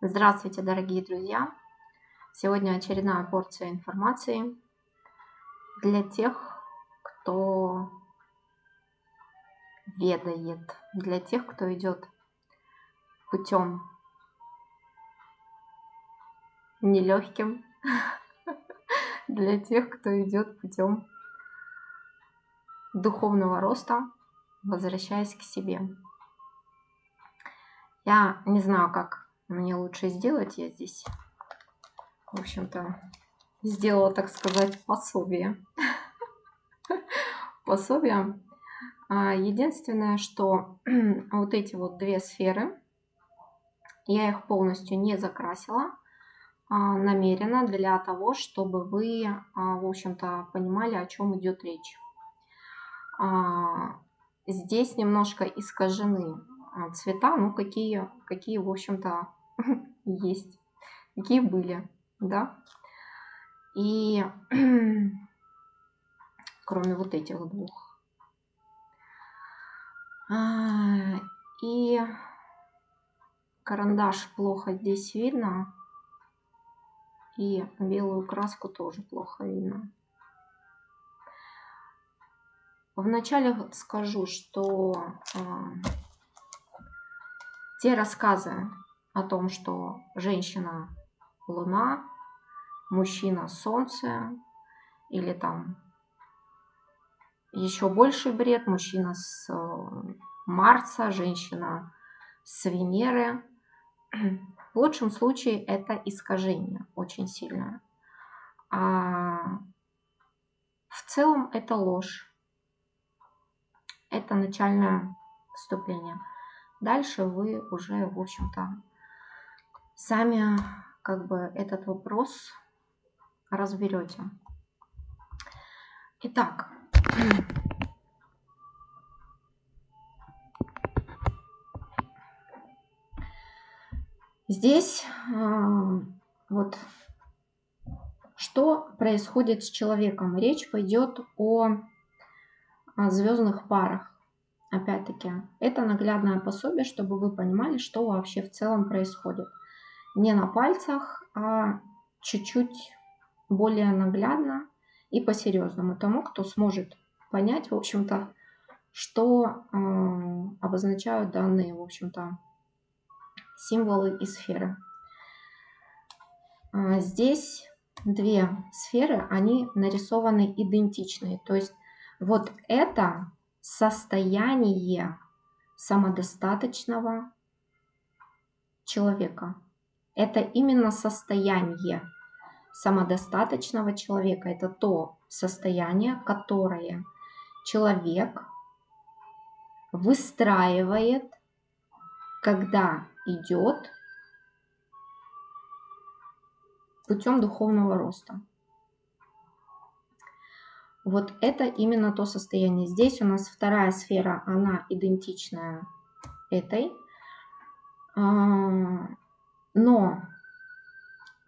Здравствуйте, дорогие друзья! Сегодня очередная порция информации для тех, кто ведает, для тех, кто идет путем нелегким, для тех, кто идет путем духовного роста, возвращаясь к себе. Я не знаю, как мне лучше сделать. Я здесь, в общем-то, сделала, так сказать, пособие. Единственное, что вот эти вот две сферы, я их полностью не закрасила намеренно для того, чтобы вы, в общем-то, понимали, о чем идет речь. Здесь немножко искажены цвета, ну какие в общем-то, есть, какие были, да. И кроме вот этих двух. И карандаш плохо здесь видно. И белую краску тоже плохо видно. Вначале скажу, что те рассказы о том, что женщина Луна, мужчина Солнце, или там еще больший бред, мужчина с Марса, женщина с Венеры, в лучшем случае это искажение очень сильное. А в целом это ложь. Это начальное вступление. Дальше вы уже, в общем-то, сами как бы этот вопрос разберете. Итак, здесь вот что происходит с человеком. Речь пойдет о звездных парах. Опять-таки, это наглядное пособие, чтобы вы понимали, что вообще в целом происходит. Не на пальцах, а чуть-чуть более наглядно и по-серьезному тому, кто сможет понять, в общем-то, что обозначают данные, в общем-то, символы и сферы. Здесь две сферы, они нарисованы идентичные. То есть вот это состояние самодостаточного человека. Это именно состояние самодостаточного человека. Это то состояние, которое человек выстраивает, когда идет путем духовного роста. Вот это именно то состояние. Здесь у нас вторая сфера, она идентичная этой. Но,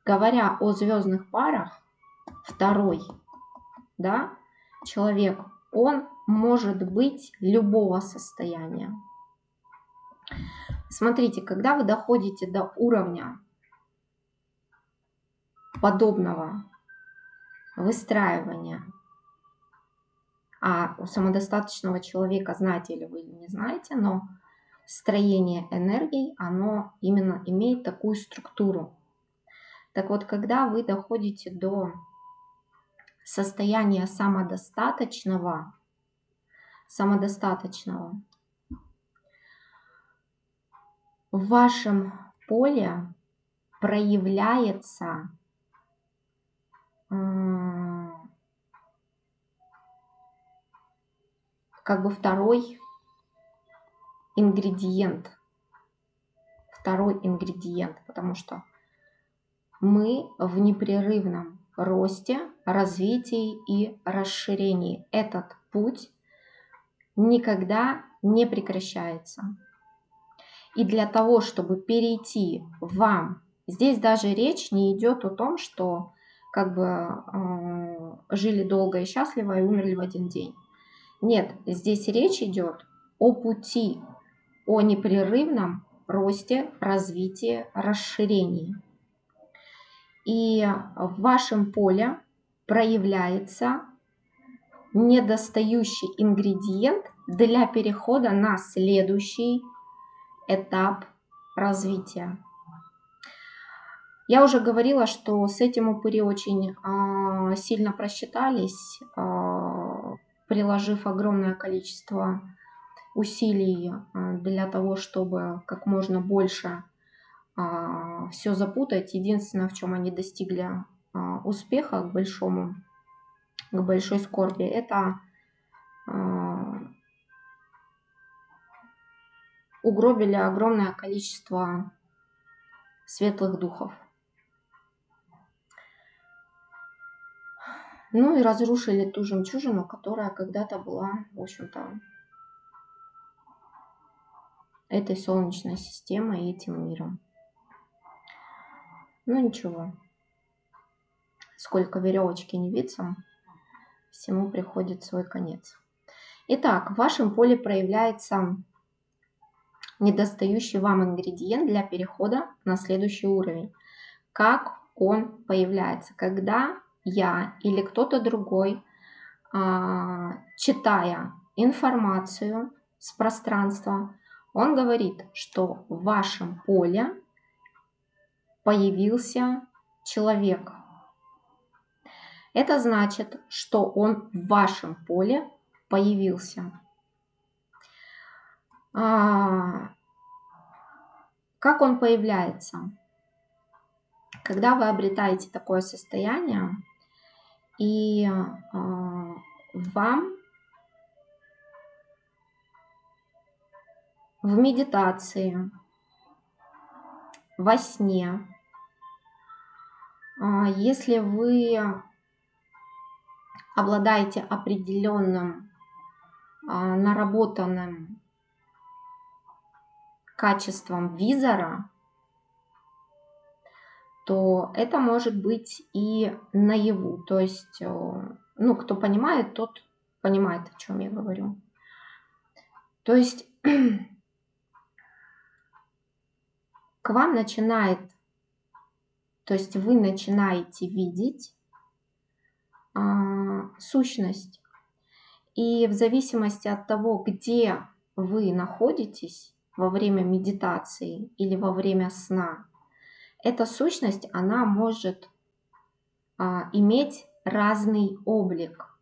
говоря о звездных парах, второй, да, человек, он может быть любого состояния. Смотрите, когда вы доходите до уровня подобного выстраивания, а у самодостаточного человека, знаете ли вы или не знаете, но строение энергий, оно именно имеет такую структуру. Так вот, когда вы доходите до состояния самодостаточного, в вашем поле проявляется как бы второй ингредиент, потому что мы в непрерывном росте, развитии и расширении. Этот путь никогда не прекращается. И для того, чтобы перейти вам, здесь даже речь не идет о том, что как бы жили долго и счастливо и умерли в один день. Нет, здесь речь идет о пути, о непрерывном росте, развитии, расширении. И в вашем поле проявляется недостающий ингредиент для перехода на следующий этап развития. Я уже говорила, что с этим упыри очень сильно просчитались, приложив огромное количество усилий для того, чтобы как можно больше все запутать. Единственное, в чем они достигли успеха к большой скорби, это угробили огромное количество светлых духов. Ну и разрушили ту жемчужину, которая когда-то была, в общем-то, этой Солнечной системой и этим миром. Ну ничего. Сколько веревочки не виться, всему приходит свой конец. Итак, в вашем поле проявляется недостающий вам ингредиент для перехода на следующий уровень. Как он появляется? Когда я или кто-то другой, читая информацию с пространства, он говорит, что в вашем поле появился человек. Это значит, что он в вашем поле появился. Как он появляется? Когда вы обретаете такое состояние, и вам в медитации, во сне, если вы обладаете определенным наработанным качеством визора, то это может быть и наяву. То есть, ну, кто понимает, тот понимает, о чем я говорю. То есть к вам начинает, то есть вы начинаете видеть сущность. И в зависимости от того, где вы находитесь во время медитации или во время сна, эта сущность, она может иметь разный облик.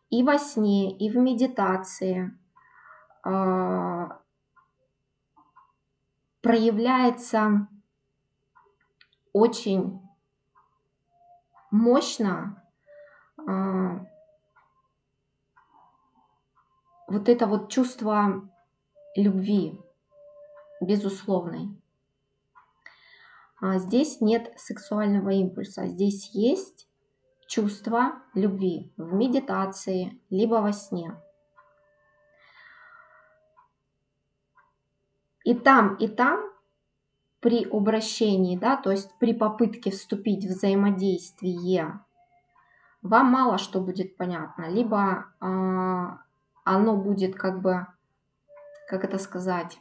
И во сне, и в медитации проявляется очень мощно вот это вот чувство любви безусловной. Здесь нет сексуального импульса, здесь есть чувство любви в медитации, либо во сне. И там при обращении, да, то есть при попытке вступить в взаимодействие, вам мало что будет понятно. Либо оно будет как бы, как это сказать,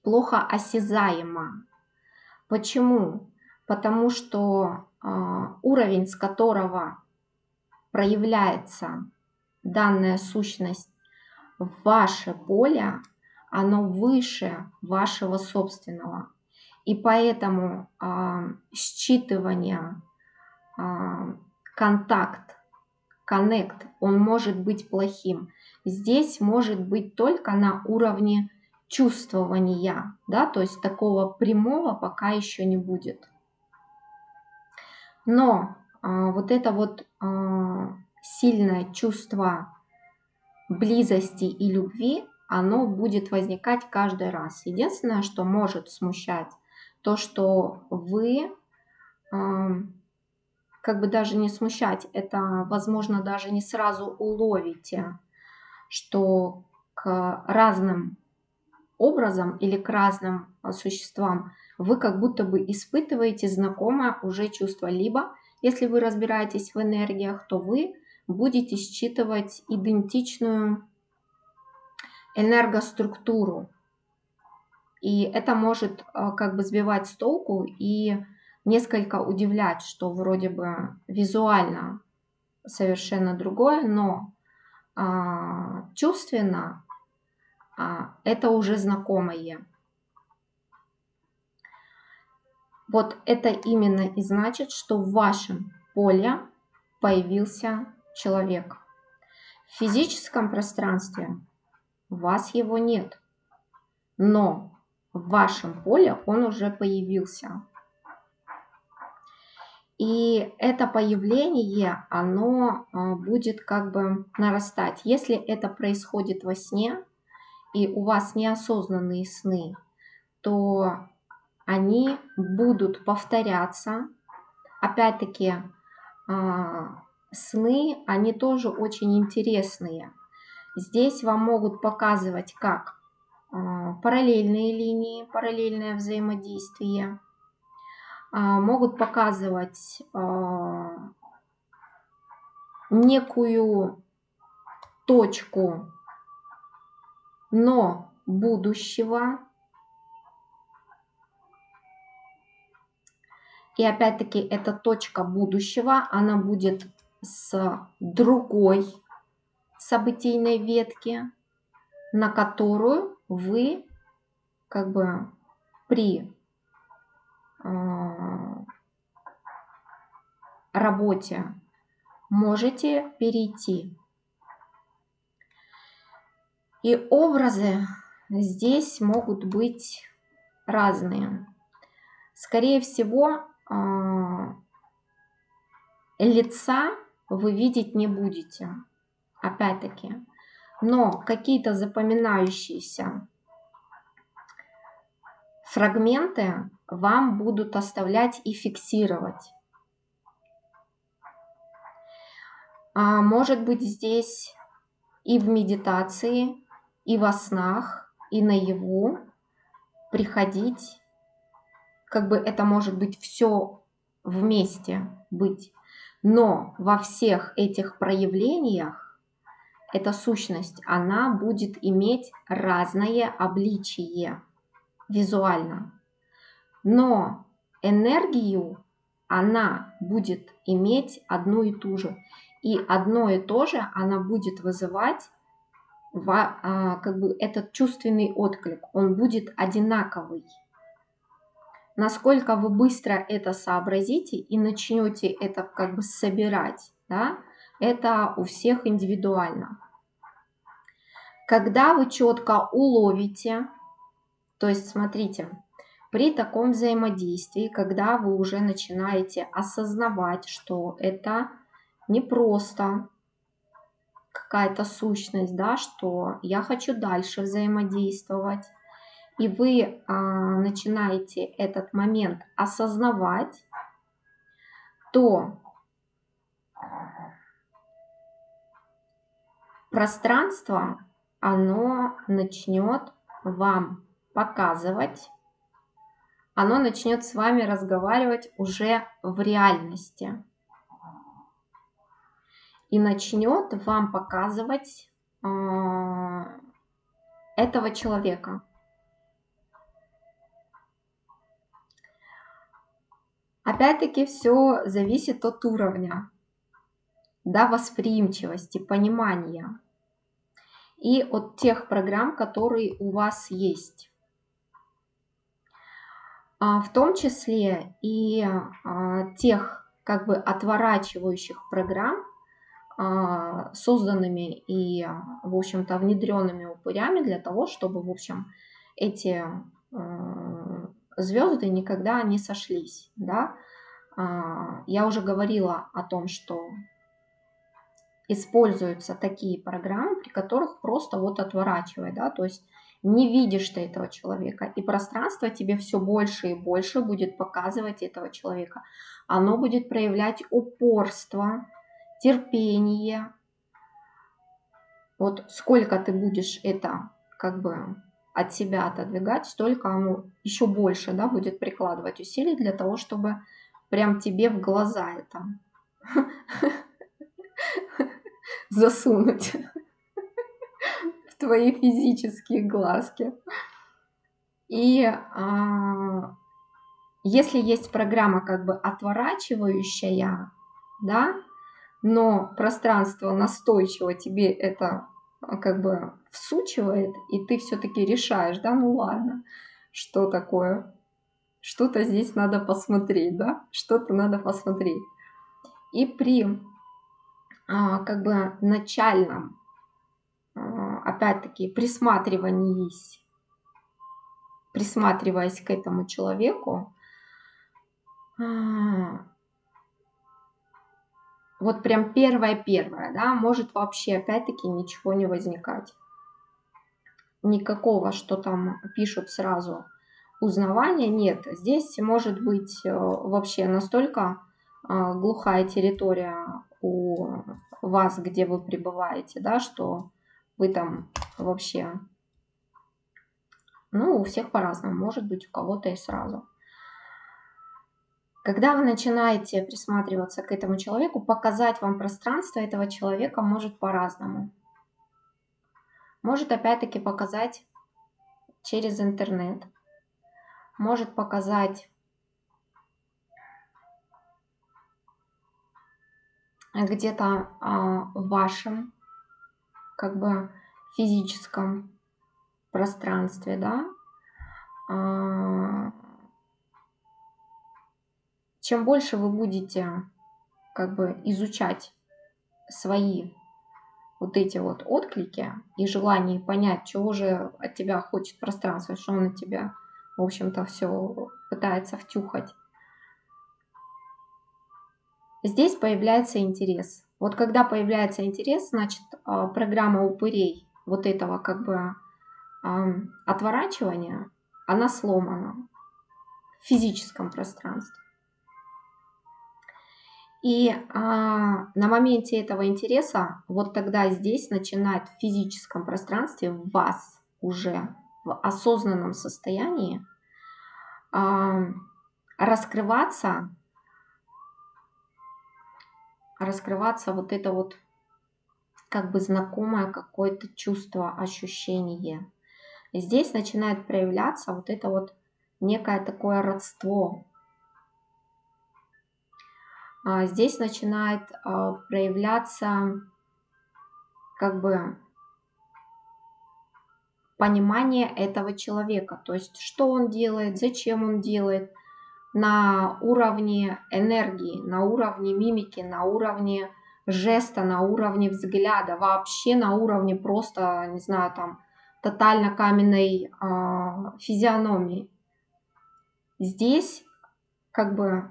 плохо осязаемо. Почему? Потому что уровень, с которого проявляется данная сущность в ваше поле, оно выше вашего собственного. И поэтому считывание, коннект, он может быть плохим. Здесь может быть только на уровне чувствования, да, то есть такого прямого пока еще не будет. Но вот это вот сильное чувство близости и любви, оно будет возникать каждый раз. Единственное, что может смущать, то, что вы, как бы даже не смущать, это, возможно, даже не сразу уловите, что к разным образом или к разным существам вы как будто бы испытываете знакомое уже чувство. Либо, если вы разбираетесь в энергиях, то вы будете считывать идентичную энергоструктуру. И это может как бы сбивать с толку и несколько удивлять, что вроде бы визуально совершенно другое, но чувственно это уже знакомое. Вот это именно и значит, что в вашем поле появился человек. В физическом пространстве у вас его нет, но в вашем поле он уже появился. И это появление, оно будет как бы нарастать. Если это происходит во сне, и у вас неосознанные сны, то они будут повторяться. Опять-таки, сны, они тоже очень интересные. Здесь вам могут показывать как параллельные линии, параллельное взаимодействие, могут показывать некую точку, но будущего. И опять-таки эта точка будущего, она будет с другой событийной ветки, на которую вы как бы при работе можете перейти. И образы здесь могут быть разные. Скорее всего, лица вы видеть не будете, опять-таки. Но какие-то запоминающиеся фрагменты вам будут оставлять и фиксировать. Может быть, здесь и в медитации, и во снах, и наяву приходить, как бы это может быть все вместе быть. Но во всех этих проявлениях эта сущность, она будет иметь разное обличие визуально. Но энергию она будет иметь одну и ту же. И одно и то же она будет вызывать как бы этот чувственный отклик. Он будет одинаковый. Насколько вы быстро это сообразите и начнете это как бы собирать, да, это у всех индивидуально. Когда вы четко уловите, то есть смотрите, при таком взаимодействии, когда вы уже начинаете осознавать, что это не просто какая-то сущность, да, что я хочу дальше взаимодействовать, и вы начинаете этот момент осознавать, то пространство, оно начнет вам показывать, оно начнет с вами разговаривать уже в реальности. И начнет вам показывать этого человека. Опять-таки все зависит от уровня, да, восприимчивости, понимания и от тех программ, которые у вас есть. В том числе и тех как бы отворачивающих программ, созданными и, в общем-то, внедренными упырями для того, чтобы, в общем, эти звезды никогда не сошлись, да. Я уже говорила о том, что используются такие программы, при которых просто вот отворачивай, да, то есть не видишь ты этого человека, и пространство тебе все больше и больше будет показывать этого человека. Оно будет проявлять упорство, терпение. Вот сколько ты будешь это как бы от себя отодвигать, столько оно еще больше, да, будет прикладывать усилий для того, чтобы прям тебе в глаза это засунуть. твои физические глазки. И если есть программа как бы отворачивающая, да, но пространство настойчиво тебе это как бы всучивает, и ты все-таки решаешь, да, ну ладно, что такое, что-то здесь надо посмотреть, да, что-то надо посмотреть. И при как бы начальном, опять-таки, присматриваясь к этому человеку, вот прям первое-первое, да, может вообще опять-таки ничего не возникать. Никакого, что там пишут сразу, узнавания нет. Здесь может быть вообще настолько глухая территория у вас, где вы пребываете, да, что вы там вообще, ну, у всех по-разному, может быть, у кого-то и сразу. Когда вы начинаете присматриваться к этому человеку, показать вам пространство этого человека может по-разному. Может опять-таки показать через интернет, может показать где-то в вашем как бы физическом пространстве, да. Чем больше вы будете как бы изучать свои вот эти вот отклики и желание понять, чего же от тебя хочет пространство, что он от тебя, в общем-то, все пытается втюхать, здесь появляется интерес. Вот когда появляется интерес, значит, программа упырей вот этого как бы отворачивания, она сломана в физическом пространстве. И на моменте этого интереса, вот тогда здесь начинает в физическом пространстве в вас уже в осознанном состоянии раскрываться вот это вот как бы знакомое какое-то чувство, ощущение. И здесь начинает проявляться вот это вот некое такое родство. Здесь начинает проявляться как бы понимание этого человека. То есть, что он делает, зачем он делает, на уровне энергии, на уровне мимики, на уровне жеста, на уровне взгляда, вообще на уровне просто, не знаю, там, тотально каменной физиономии. Здесь как бы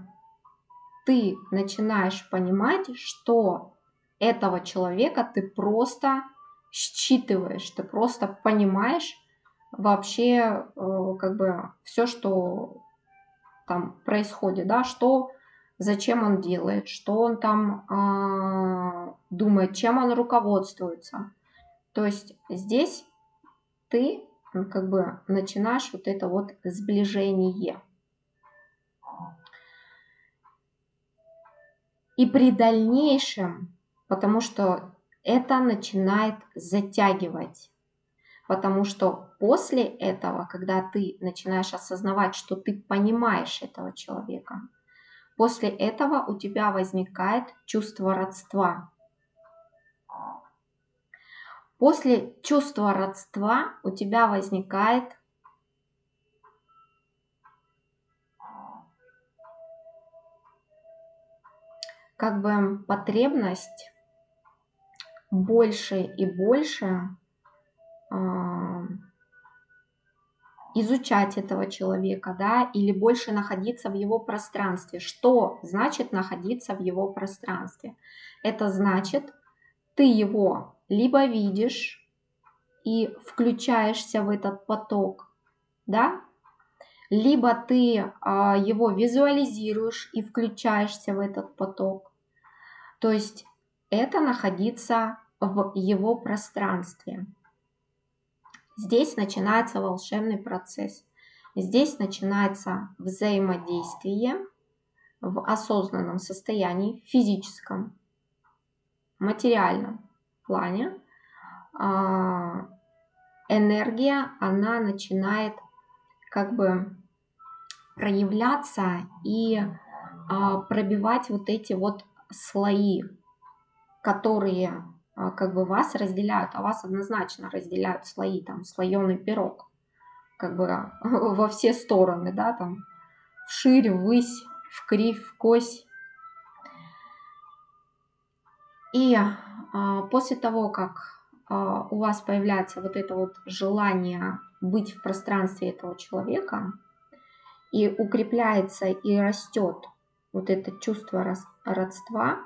ты начинаешь понимать, что этого человека ты просто считываешь, ты просто понимаешь вообще как бы все, что там происходит, да, что, зачем он делает, что он там думает, чем он руководствуется. То есть здесь ты как бы начинаешь вот это вот сближение. И при дальнейшем, потому что это начинает затягивать, потому что после этого, когда ты начинаешь осознавать, что ты понимаешь этого человека, после этого у тебя возникает чувство родства. После чувства родства у тебя возникает как бы потребность больше и больше изучать этого человека, да, или больше находиться в его пространстве. Что значит находиться в его пространстве? Это значит, ты его либо видишь и включаешься в этот поток, да, либо ты его визуализируешь и включаешься в этот поток. То есть это находиться в его пространстве. Здесь начинается волшебный процесс. Здесь начинается взаимодействие в осознанном состоянии, физическом, материальном плане энергия, она начинает как бы проявляться и пробивать вот эти вот слои, которые как бы вас разделяют, а вас однозначно разделяют слои, там, слоеный пирог, как бы во все стороны, да, там, вширь, ввысь, вкривь, вкось. И после того, как у вас появляется вот это вот желание быть в пространстве этого человека, и укрепляется и растет вот это чувство родства,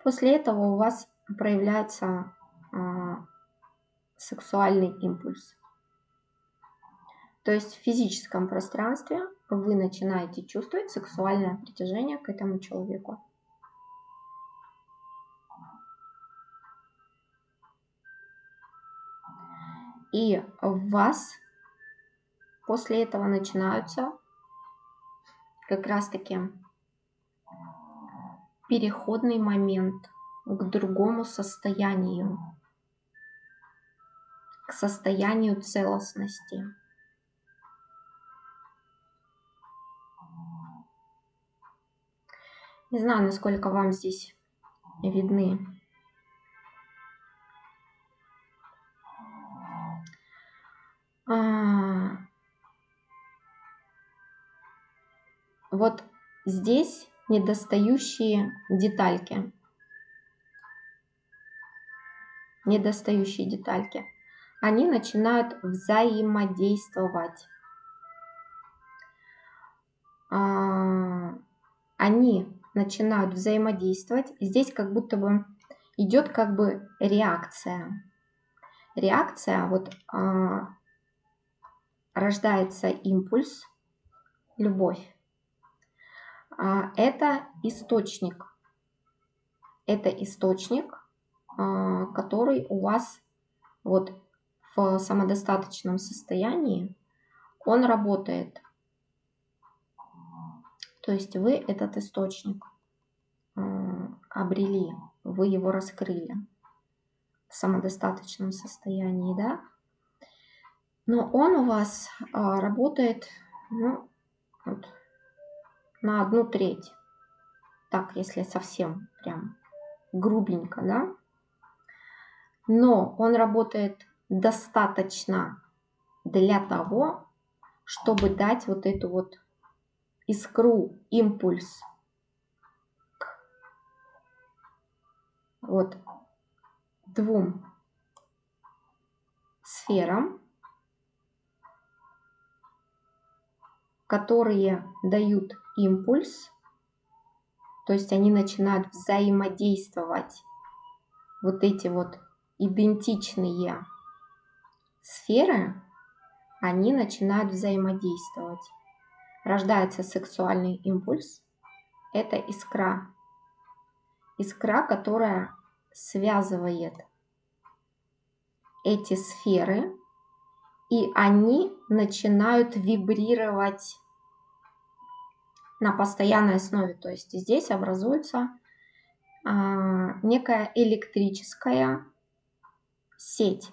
после этого у вас проявляется сексуальный импульс. То есть в физическом пространстве вы начинаете чувствовать сексуальное притяжение к этому человеку. И в вас после этого начинаются как раз-таки переходный момент к другому состоянию, к состоянию целостности. Не знаю, насколько вам здесь видны вот здесь недостающие детальки. Недостающие детальки. Они начинают взаимодействовать. Они начинают взаимодействовать. Здесь как будто бы идет как бы реакция. Реакция, вот рождается импульс, любовь. Это источник. Это источник, который у вас вот в самодостаточном состоянии, он работает. То есть вы этот источник обрели, вы его раскрыли в самодостаточном состоянии, да? Но он у вас работает, ну, вот, на 1/3. Так, если совсем прям грубенько, да? Но он работает достаточно для того, чтобы дать вот эту вот искру, импульс к вот 2 сферам, которые дают импульс, то есть они начинают взаимодействовать, вот эти вот идентичные сферы, они начинают взаимодействовать. Рождается сексуальный импульс, это искра. Искра, которая связывает эти сферы, и они начинают вибрировать на постоянной основе. То есть здесь образуется некая электрическая сеть.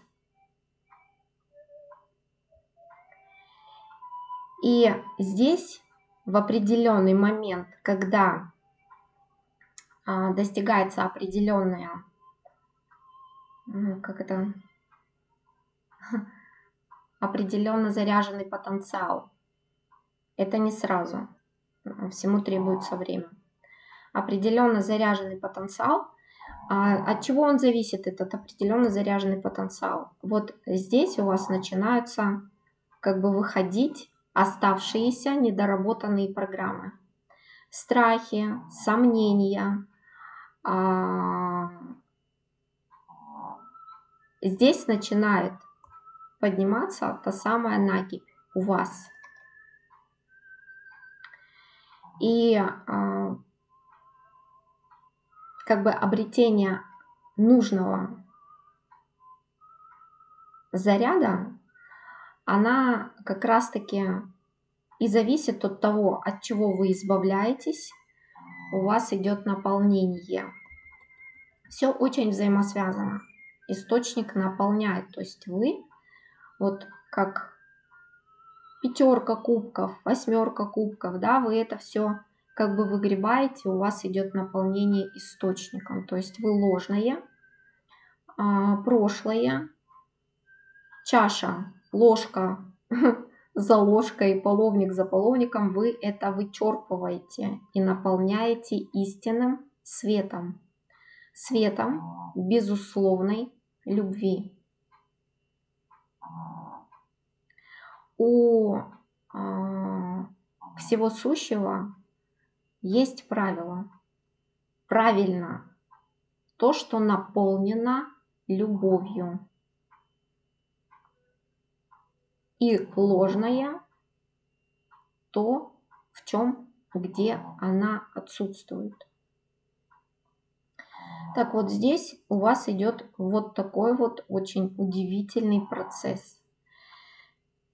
И здесь в определенный момент, когда достигается определенная, определенно заряженный потенциал, это не сразу, всему требуется время. Определенно заряженный потенциал, от чего он зависит, этот определенно заряженный потенциал? Вот здесь у вас начинаются как бы выходить оставшиеся недоработанные программы. Страхи, сомнения. Здесь начинает подниматься та самая накипь у вас. И как бы обретение нужного заряда, она как раз-таки и зависит от того, от чего вы избавляетесь, у вас идет наполнение. Все очень взаимосвязано. источник наполняет. То есть вы вот как пятерка кубков, восьмерка кубков, да, вы это все как бы выгребаете, у вас идет наполнение источником. То есть вы ложное, прошлое, чаша, ложка за ложкой, половник за половником, вы это вычерпываете и наполняете истинным светом. Светом безусловной любви. У всего сущего есть правило. Правильно то, что наполнено любовью. И ложное то, в чем, где она отсутствует. Так вот здесь у вас идет вот такой вот очень удивительный процесс.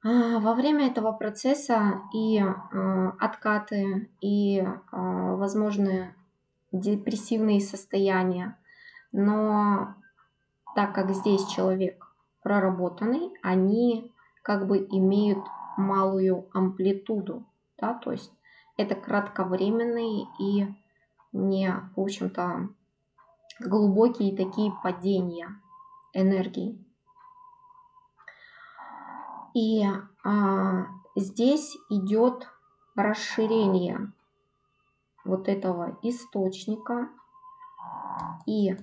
Во время этого процесса и откаты, и возможные депрессивные состояния. Но так как здесь человек проработанный, они как бы имеют малую амплитуду. Да? То есть это кратковременные и не, в общем-то, глубокие такие падения энергии. И здесь идет расширение вот этого источника и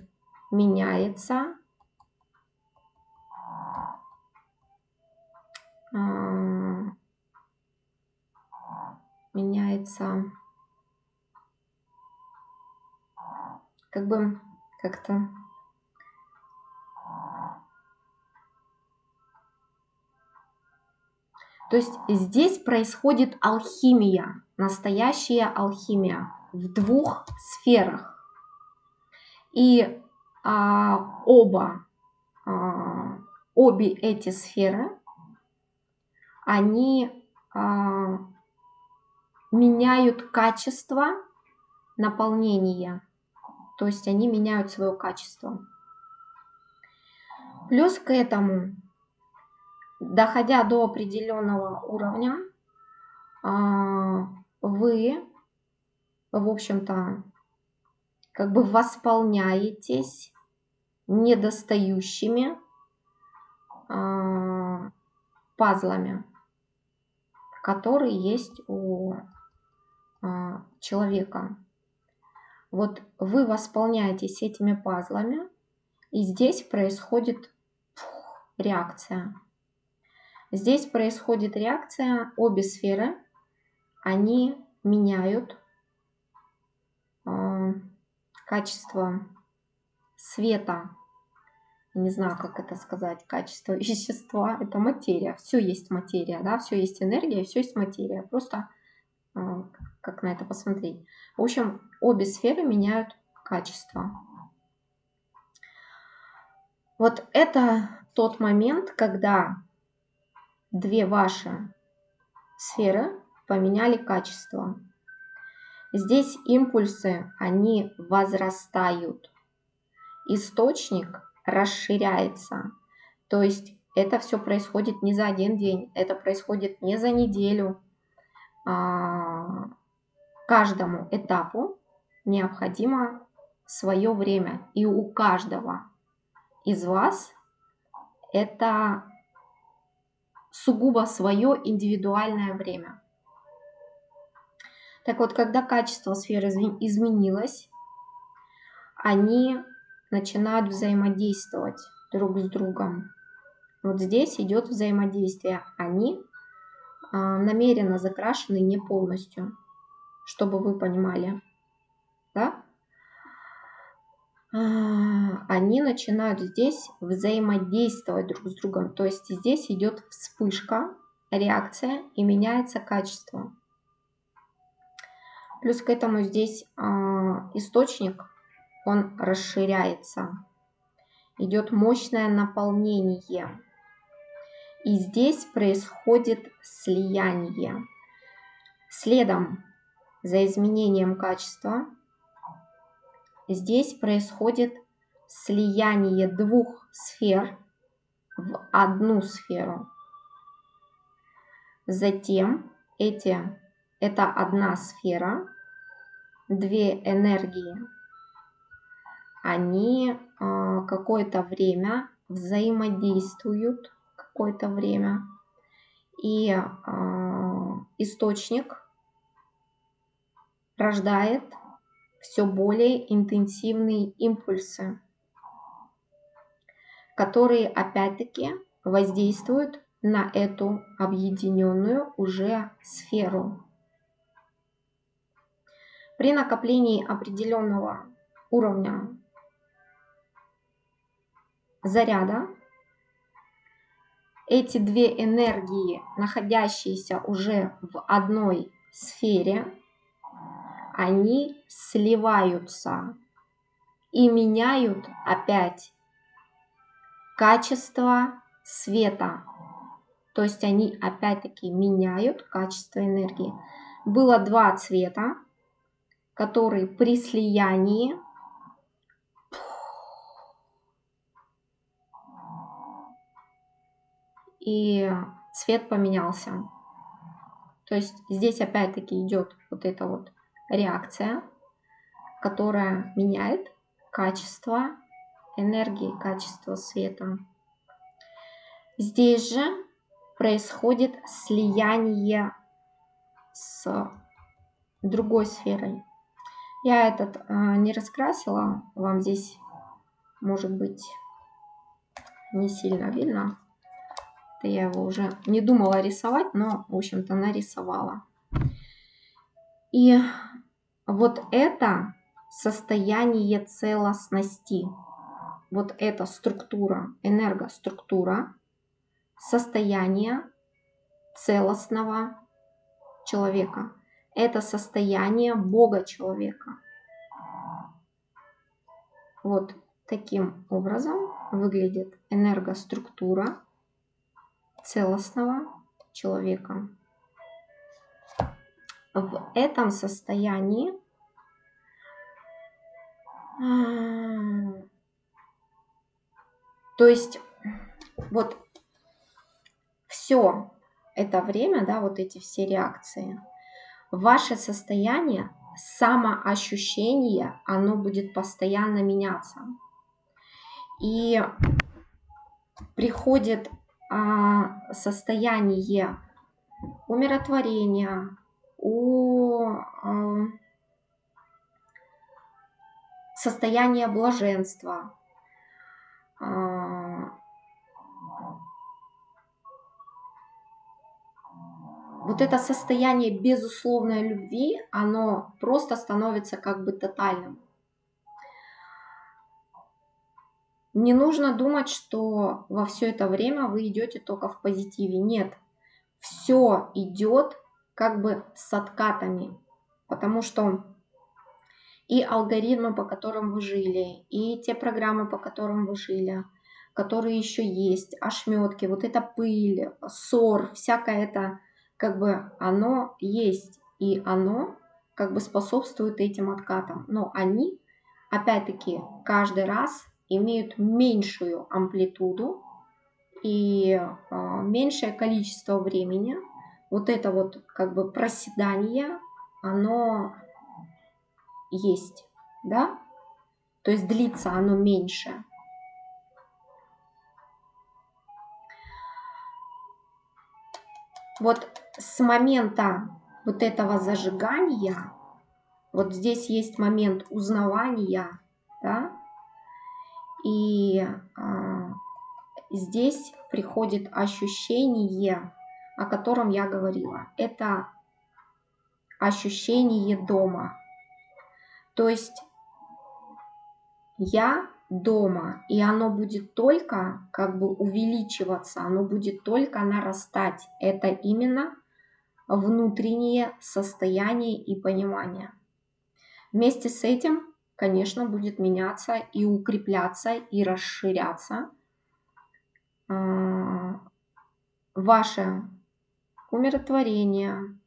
меняется как бы как-то то есть здесь происходит алхимия, настоящая алхимия в двух сферах. И обе эти сферы, они меняют качество наполнения. То есть они меняют свое качество. Плюс к этому, доходя до определенного уровня, вы, в общем-то, как бы восполняетесь недостающими пазлами, которые есть у человека. Вот вы восполняетесь этими пазлами, и здесь происходит реакция. Здесь происходит реакция, обе сферы, они меняют качество света. Не знаю, как это сказать, качество вещества, это материя. Все есть материя, да, все есть энергия, все есть материя. Просто как на это посмотреть. В общем, обе сферы меняют качество. Вот это тот момент, когда две ваши сферы поменяли качество. Здесь импульсы, они возрастают. Источник расширяется. То есть это все происходит не за один день, это происходит не за неделю. Каждому этапу необходимо свое время. И у каждого из вас это сугубо свое индивидуальное время. Так вот, когда качество сферы изменилось, они начинают взаимодействовать друг с другом. Вот здесь идет взаимодействие. Они намеренно закрашены не полностью, чтобы вы понимали. Да? Они начинают здесь взаимодействовать друг с другом. То есть здесь идет вспышка, реакция и меняется качество. Плюс к этому здесь источник, он расширяется. Идет мощное наполнение. И здесь происходит слияние. Следом за изменением качества здесь происходит слияние двух сфер в одну сферу. Затем это одна сфера, две энергии, они какое-то время взаимодействуют, какое-то время, и источник рождает все более интенсивные импульсы, которые опять-таки воздействуют на эту объединенную уже сферу. При накоплении определенного уровня заряда эти две энергии, находящиеся уже в одной сфере, они сливаются и меняют опять качество света. То есть они опять-таки меняют качество энергии. Было два цвета, которые при слиянии и цвет поменялся. То есть здесь опять-таки идет вот эта вот реакция, которая меняет качество энергии, качество света. Здесь же происходит слияние с другой сферой. Я этот не раскрасила, вам здесь может быть не сильно видно. Это я его уже не думала рисовать, но в общем-то нарисовала. И вот это состояние целостности, вот эта структура, энергоструктура, состояние целостного человека. Это состояние Бога человека. Вот таким образом выглядит энергоструктура целостного человека. В этом состоянии то есть вот все это время, да, вот эти все реакции, ваше состояние, самоощущение, оно будет постоянно меняться. И приходит состояние умиротворения, состояние блаженства, вот это состояние безусловной любви, оно просто становится как бы тотальным. Не нужно думать, что во все это время вы идете только в позитиве. Нет, все идет как бы с откатами, потому что и алгоритмы, по которым вы жили, и те программы, по которым вы жили, которые еще есть, ошметки, вот эта пыль, ссор, всякое это, как бы оно есть, и оно как бы способствует этим откатам. Но они, опять-таки, каждый раз имеют меньшую амплитуду и меньшее количество времени. Вот это вот как бы проседание, оно есть, да? То есть длится оно меньше. Вот с момента вот этого зажигания, вот здесь есть момент узнавания, да, и здесь приходит ощущение, о котором я говорила. Это ощущение дома. То есть я дома, и оно будет только как бы увеличиваться, оно будет только нарастать. Это именно внутреннее состояние и понимание. Вместе с этим, конечно, будет меняться и укрепляться, и расширяться ваше умиротворение,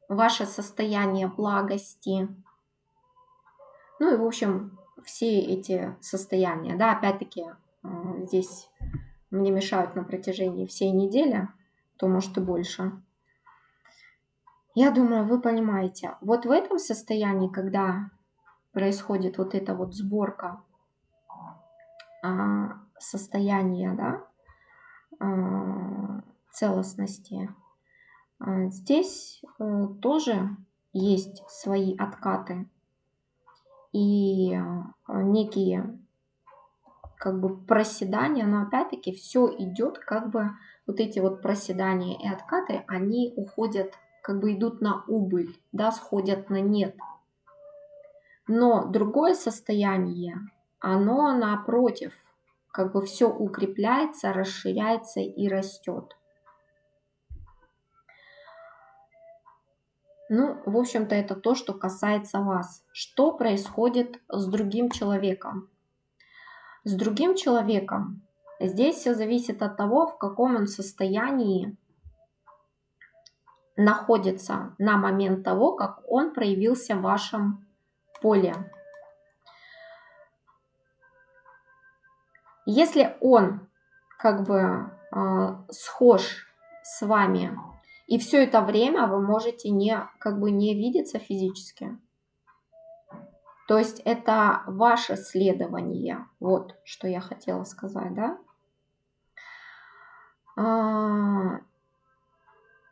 ваше состояние благости, Ну и, в общем, все эти состояния, да, опять-таки, здесь мне мешают на протяжении всей недели, то может и больше. Я думаю, вы понимаете, вот в этом состоянии, когда происходит вот эта вот сборка состояния, да, целостности, здесь тоже есть свои откаты и некие как бы проседания, но опять-таки все идет как бы вот эти вот проседания и откаты, они уходят, как бы идут на убыль, да, сходят на нет. Но другое состояние, оно напротив, как бы все укрепляется, расширяется и растет. Ну, в общем-то, это то, что касается вас. Что происходит с другим человеком? С другим человеком здесь все зависит от того, в каком он состоянии находится на момент того, как он проявился в вашем поле. Если он как бы схож с вами, и все это время вы можете как бы не видеться физически, то есть это ваше следование, вот что я хотела сказать, да?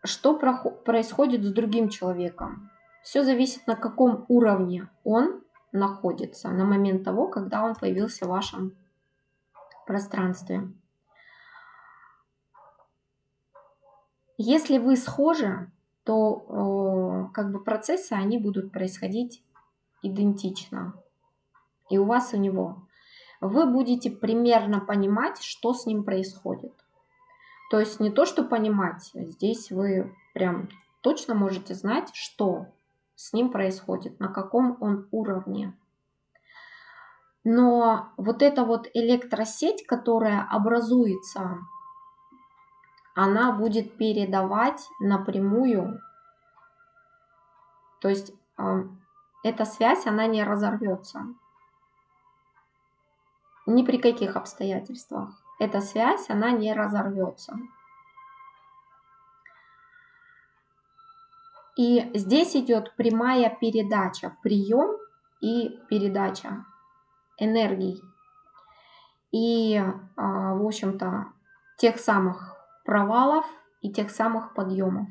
Что происходит с другим человеком? Все зависит, на каком уровне он находится на момент того, когда он появился в вашем пространстве. Если вы схожи, то как бы процессы, они будут происходить идентично. И у вас, и у него. Вы будете примерно понимать, что с ним происходит. То есть не то, что понимать, здесь вы прям точно можете знать, что с ним происходит, на каком он уровне. Но вот эта вот электросеть, которая образуется, она будет передавать напрямую. То есть эта связь, она не разорвется. Ни при каких обстоятельствах. Эта связь, она не разорвется. И здесь идет прямая передача, прием и передача энергий. И, в общем-то, тех самых провалов и тех самых подъемов.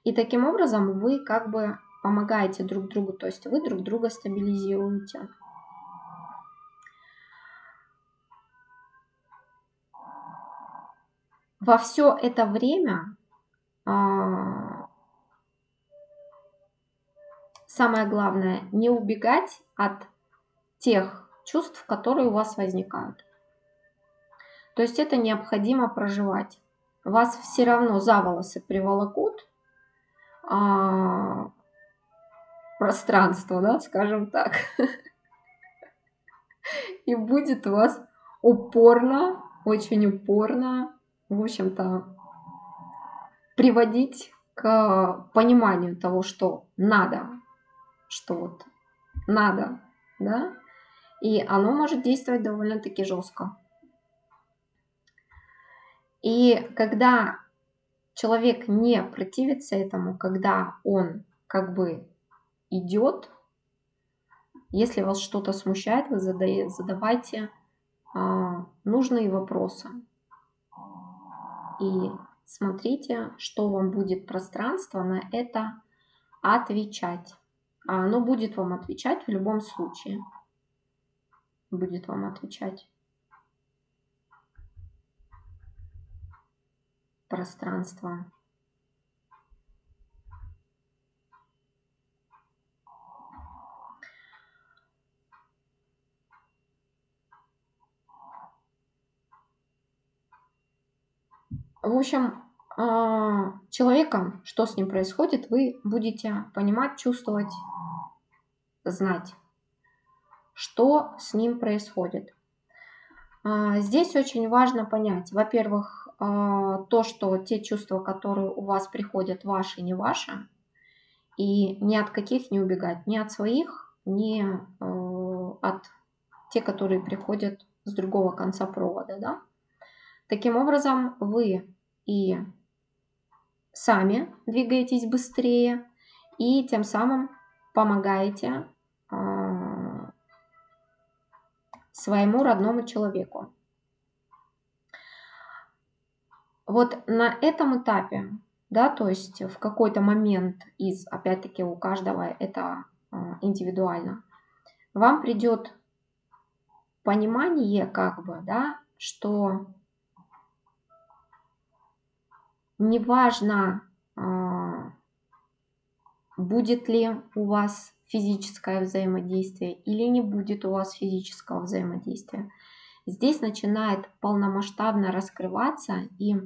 И таким образом вы как бы помогаете друг другу, то есть вы друг друга стабилизируете. Во все это время самое главное не убегать от тех чувств, которые у вас возникают. То есть это необходимо проживать. Вас все равно за волосы приволокут пространство, да, скажем так, и будет вас упорно, очень упорно, в общем-то, приводить к пониманию того, что надо, что вот надо, да, и оно может действовать довольно-таки жестко. И когда человек не противится этому, когда он как бы идет, если вас что-то смущает, вы задавайте нужные вопросы. И смотрите, что вам будет пространство на это отвечать. А оно будет вам отвечать в любом случае. Будет вам отвечать. Пространство. В общем, человеком, что с ним происходит, вы будете понимать, чувствовать, знать, что с ним происходит. Здесь очень важно понять, во-первых, то, что те чувства, которые у вас приходят, ваши, не ваши, и ни от каких не убегать, ни от своих, не от тех, которые приходят с другого конца провода, да. Таким образом, вы и сами двигаетесь быстрее, и тем самым помогаете своему родному человеку. Вот на этом этапе, да, то есть в какой-то момент опять-таки у каждого это индивидуально, вам придет понимание, как бы, да, что неважно, будет ли у вас физическое взаимодействие или не будет у вас физического взаимодействия. Здесь начинает полномасштабно раскрываться и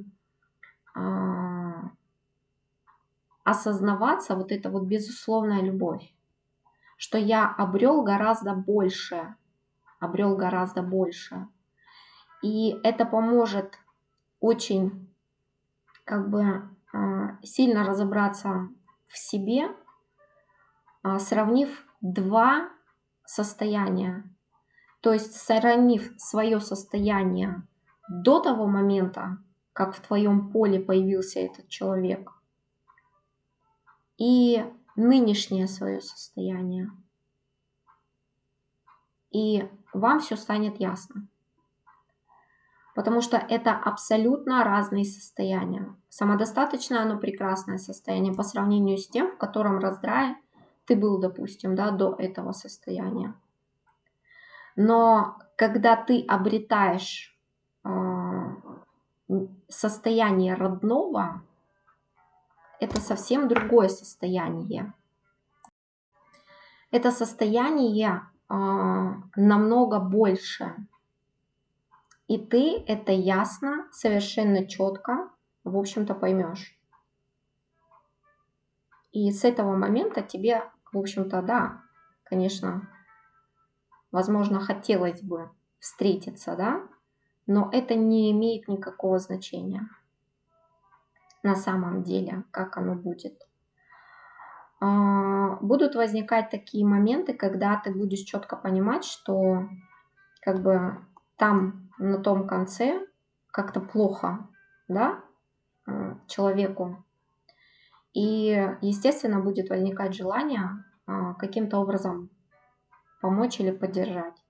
осознаваться вот эта вот безусловная любовь, что я обрел гораздо больше. И это поможет очень как бы сильно разобраться в себе, сравнив два состояния. То есть сравнив свое состояние до того момента, как в твоем поле появился этот человек, и нынешнее свое состояние. И вам все станет ясно. Потому что это абсолютно разные состояния. Самодостаточное, оно прекрасное состояние по сравнению с тем, в котором раздрае ты был, допустим, да, до этого состояния. Но когда ты обретаешь состояние родного, это совсем другое состояние. Это состояние намного больше. И ты это ясно, совершенно четко, в общем-то, поймешь. И с этого момента тебе, в общем-то, да, конечно, возможно, хотелось бы встретиться, да, но это не имеет никакого значения на самом деле, как оно будет. Будут возникать такие моменты, когда ты будешь четко понимать, что как бы там на том конце как-то плохо, да, человеку. И, естественно, будет возникать желание каким-то образом помочь или поддержать.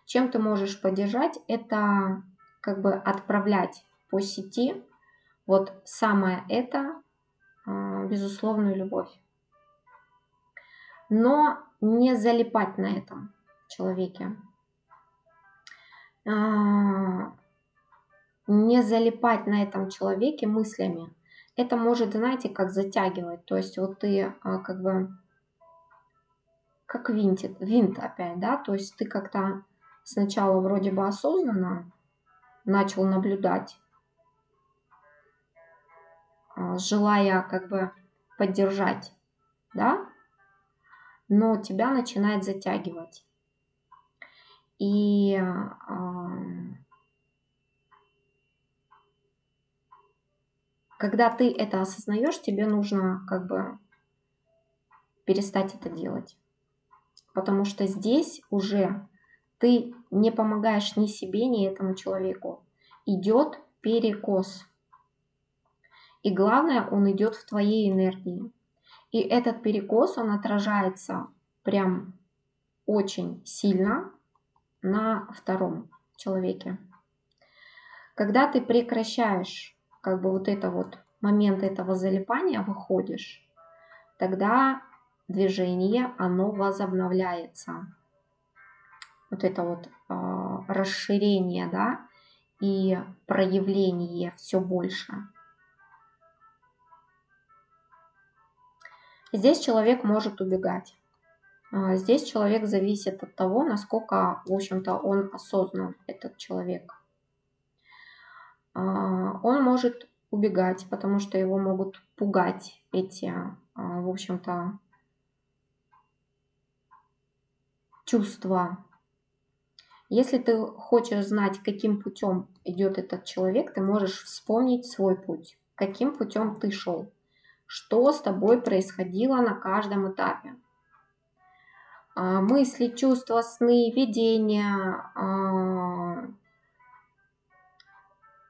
Чем ты можешь поддержать, это как бы отправлять по сети вот самое это, безусловную любовь. Но не залипать на этом человеке. Не залипать на этом человеке мыслями. Это может, знаете, как затягивать. То есть вот ты как бы как винт опять, да, то есть ты как-то сначала вроде бы осознанно начал наблюдать, желая как бы поддержать, да, но тебя начинает затягивать. И когда ты это осознаешь, тебе нужно как бы перестать это делать. Потому что здесь уже ты не помогаешь ни себе, ни этому человеку. Идет перекос. И главное, он идет в твоей энергии. И этот перекос, он отражается прям очень сильно на втором человеке. Когда ты прекращаешь как бы вот это вот момент этого залипания, выходишь, тогда движение, оно возобновляется. Вот это вот расширение, да, и проявление все больше. Здесь человек может убегать. Здесь человек зависит от того, насколько, в общем-то, он осознан, этот человек. Он может убегать, потому что его могут пугать эти, в общем-то, чувства. Если ты хочешь знать, каким путем идет этот человек, ты можешь вспомнить свой путь, каким путем ты шел, что с тобой происходило на каждом этапе. мысли, чувства, сны, видения,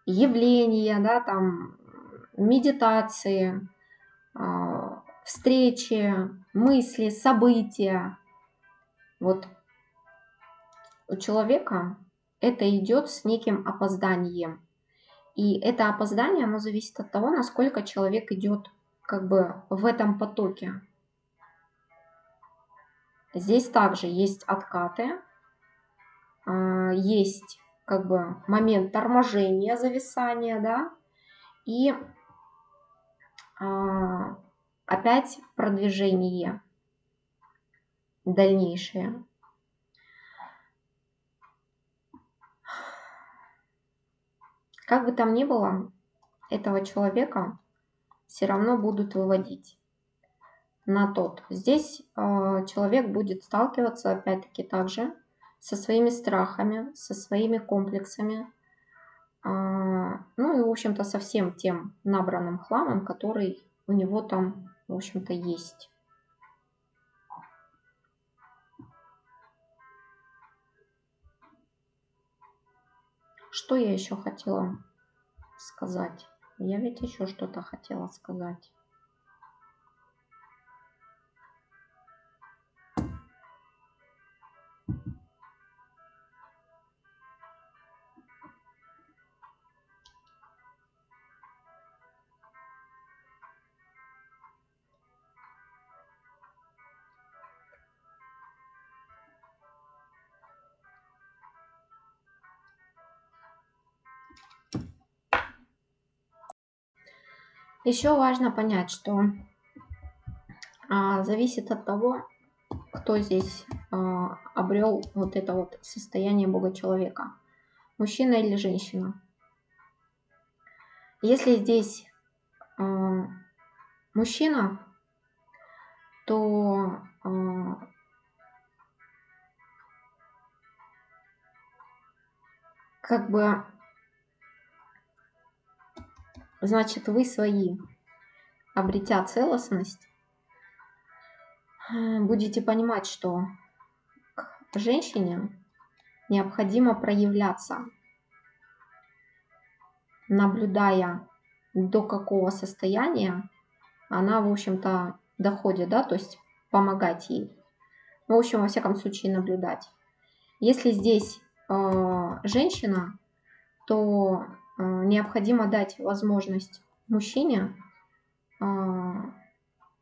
явления, да, там, медитации, встречи, мысли, события. Вот у человека это идет с неким опозданием. И это опоздание, оно зависит от того, насколько человек идет как бы в этом потоке. Здесь также есть откаты, есть как бы момент торможения, зависания, да, и опять продвижение дальнейшее. Как бы там ни было, этого человека все равно будут выводить на тот. Здесь человек будет сталкиваться опять-таки также со своими страхами, со своими комплексами, ну и, в общем-то, со всем тем набранным хламом, который у него там, в общем-то, есть. Что я еще хотела сказать? Я ведь еще что-то хотела сказать. Еще важно понять, что зависит от того, кто здесь обрел вот это вот состояние Бога человека, мужчина или женщина. Если здесь мужчина, то как бы, значит, вы свои, обретя целостность, будете понимать, что к женщине необходимо проявляться, наблюдая, до какого состояния она, в общем-то, доходит, да, то есть помогать ей. В общем, во всяком случае, наблюдать. Если здесь женщина, то необходимо дать возможность мужчине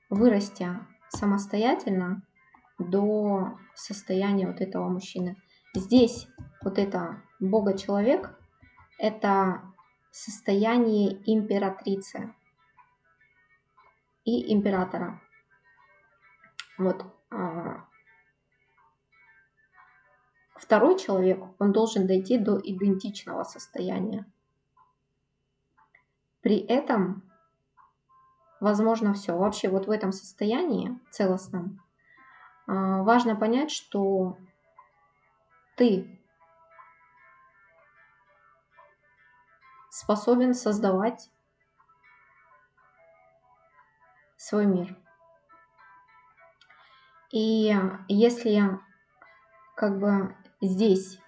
вырасти самостоятельно до состояния вот этого мужчины. Здесь вот это Бога-человек – это состояние императрицы и императора. Вот. Второй человек, он должен дойти до идентичного состояния. При этом возможно все. Вообще вот в этом состоянии целостном важно понять, что ты способен создавать свой мир. И если как бы здесь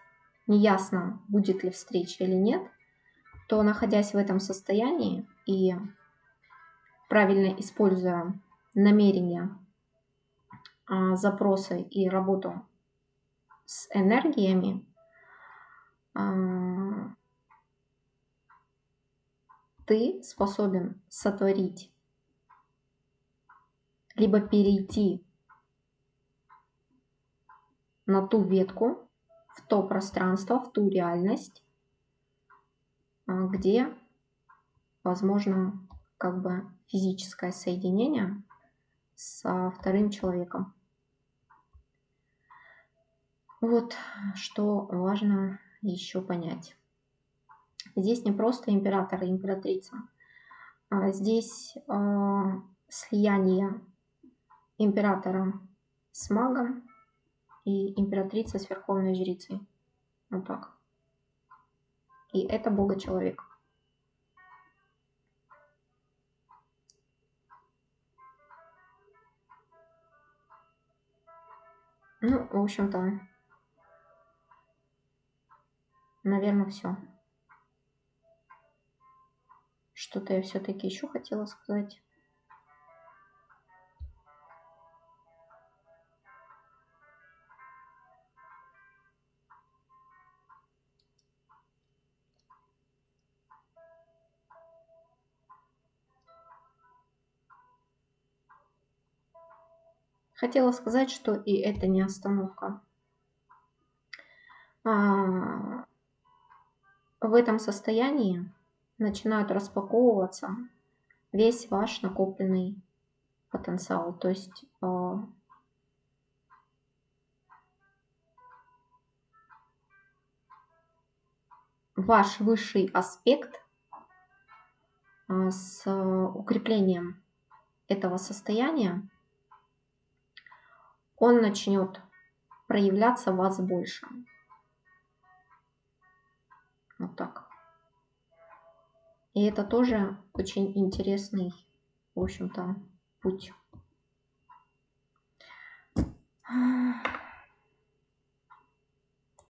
неясно, будет ли встреча или нет, то, находясь в этом состоянии и правильно используя намерения, запросы и работу с энергиями, ты способен сотворить, либо перейти на ту ветку, в то пространство, в ту реальность, где возможно как бы физическое соединение со вторым человеком. Вот что важно еще понять. Здесь не просто император и императрица, а здесь слияние императора с магом и императрица с верховной жрицей. Вот так. И это Бога-человек. Ну, в общем-то, наверное, все. Что-то я все-таки еще хотела сказать. Хотела сказать, что и это не остановка. В этом состоянии начинают распаковываться весь ваш накопленный потенциал. То есть ваш высший аспект с укреплением этого состояния, он начнет проявляться в вас больше. Вот так. И это тоже очень интересный, в общем-то, путь.